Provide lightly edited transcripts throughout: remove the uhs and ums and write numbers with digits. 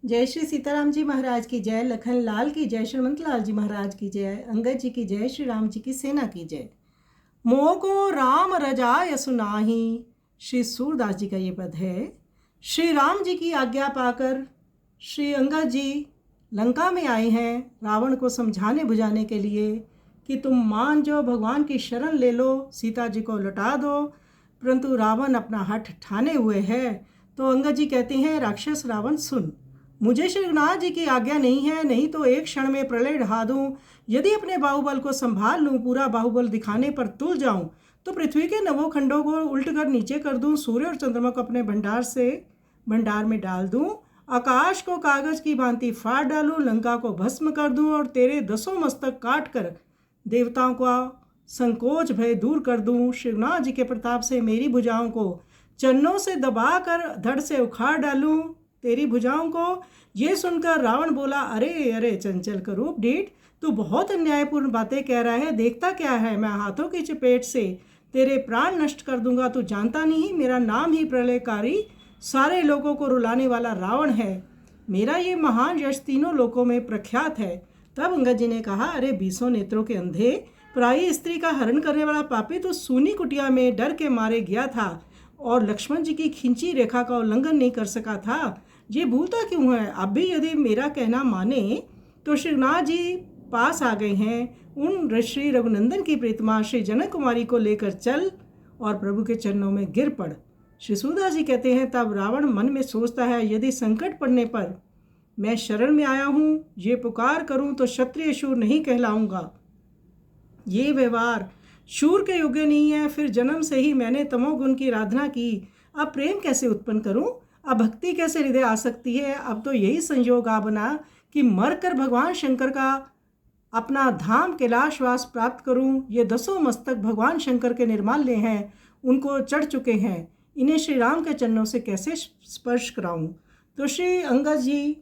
जय श्री सीताराम जी महाराज की जय, लखन लाल की जय, श्रीमंत लाल जी महाराज की जय, अंगद जी की जय, श्री राम जी की सेना की जय। मोह को राम रजाय सुनाही, श्री सूरदास जी का ये पद है। श्री राम जी की आज्ञा पाकर श्री अंगद जी लंका में आए हैं रावण को समझाने बुझाने के लिए कि तुम मान जो भगवान की शरण ले लो, सीता जी को लौटा दो। परंतु रावण अपना हठ ठाने हुए है। तो अंगद जी कहते हैं, राक्षस रावण सुन, मुझे श्री रघुनाथ जी की आज्ञा नहीं है, नहीं तो एक क्षण में प्रलय ढहा दूं। यदि अपने बाहुबल को संभाल लूं, पूरा बाहुबल दिखाने पर तुल जाऊं, तो पृथ्वी के नवों खंडों को उल्ट कर नीचे कर दूं, सूर्य और चंद्रमा को अपने भंडार में डाल दूं, आकाश को कागज की भांति फाड़ डालूं, लंका को भस्म कर दूं और तेरे 10 मस्तक काट कर देवताओं का संकोच भय दूर कर दूं। श्रीनाथ जी के प्रताप से मेरी भुजाओं को चन्नों से दबाकर धड़ से उखाड़ डालूं तेरी भुजाओं को। ये सुनकर रावण बोला, अरे अरे चंचल का रूप डीठ, तू बहुत अन्यायपूर्ण बातें कह रहा है। देखता क्या है, मैं हाथों की चपेट से तेरे प्राण नष्ट कर दूंगा। तू जानता नहीं मेरा नाम ही प्रलयकारी, सारे लोगों को रुलाने वाला रावण है। मेरा ये महान यश तीनों लोकों में प्रख्यात है। तब अंगद जी ने कहा, अरे 20 नेत्रों के अंधे, पराई स्त्री का हरण करने वाला पापी, तो सूनी कुटिया में डर के मारे गया था और लक्ष्मण जी की खींची रेखा का उल्लंघन नहीं कर सका था। ये भूलता क्यों है? अब भी यदि मेरा कहना माने तो श्रीनाथ जी पास आ गए हैं। उन श्री रघुनंदन की प्रीतमा श्री जनक कुमारी को लेकर चल और प्रभु के चरणों में गिर पड़। श्री सूरदास जी कहते हैं, तब रावण मन में सोचता है, यदि संकट पड़ने पर मैं शरण में आया हूँ, ये पुकार करूँ तो क्षत्रिय शूर नहीं कहलाऊंगा। ये व्यवहार शूर के योग्य नहीं है। फिर जन्म से ही मैंने तमोगुण की आराधना की, अब प्रेम कैसे उत्पन्न करूं? अब भक्ति कैसे हृदय आ सकती है? अब तो यही संयोग आ बना कि मरकर भगवान शंकर का अपना धाम कैलाशवास प्राप्त करूं। ये 10 मस्तक भगवान शंकर के निर्माल्य हैं, उनको चढ़ चुके हैं, इन्हें श्री राम के चरणों से कैसे स्पर्श कराऊं? तो श्री अंगद जी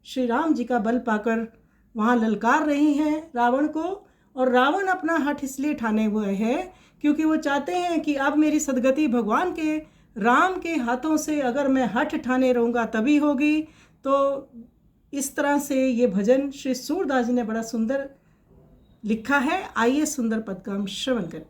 श्री राम जी का बल पाकर वहाँ ललकार रहे हैं रावण को। और रावण अपना हठ इसलिए ठाने हुए है क्योंकि वो चाहते हैं कि अब मेरी सदगति भगवान के राम के हाथों से अगर मैं हठ ठाने रहूँगा तभी होगी। तो इस तरह से ये भजन श्री सूरदास जी ने बड़ा सुंदर लिखा है। आइए सुंदर पद का हम श्रवण करें।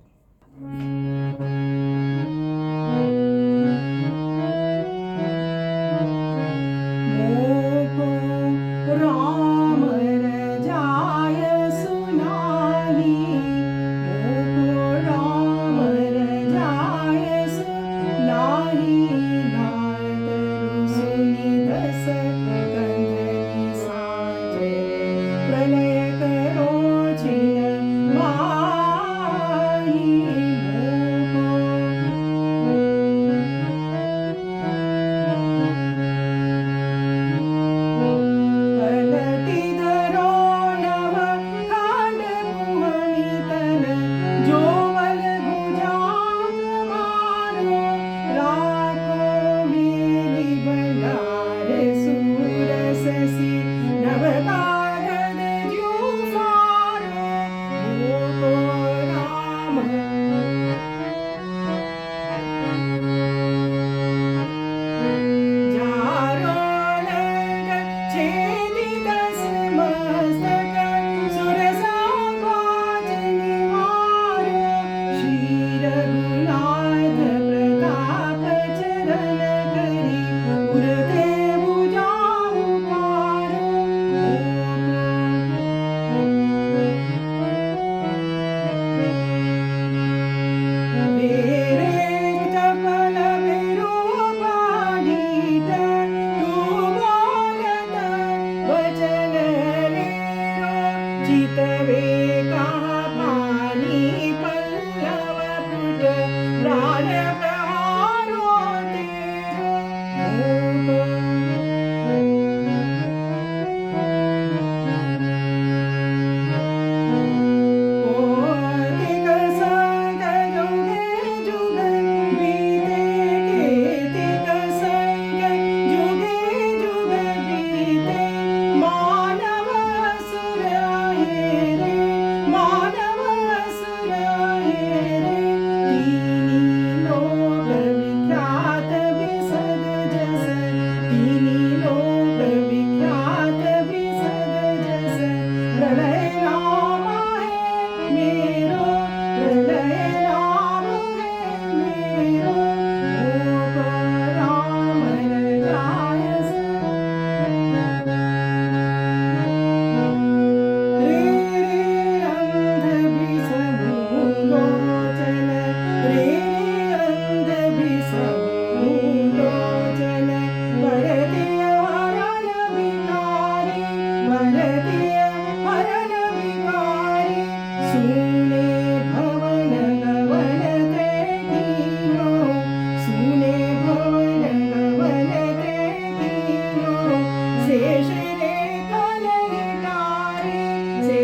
शेष रे कलहितारे से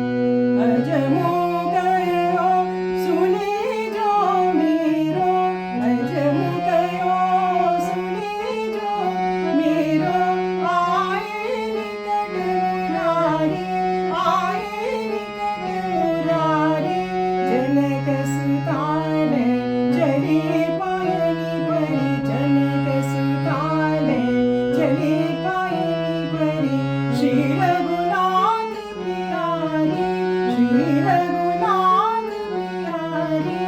अजमो गयो सुने जो मेरो अजमो गयो सुने जो मेरो आए निकट मुरारी आए निकट मुरारी जनक सुतान चले पायनी परी जनक सुतान चले पायनी परी श्री रघुनाथ प्यारी श्री रघुनाथ प्यारी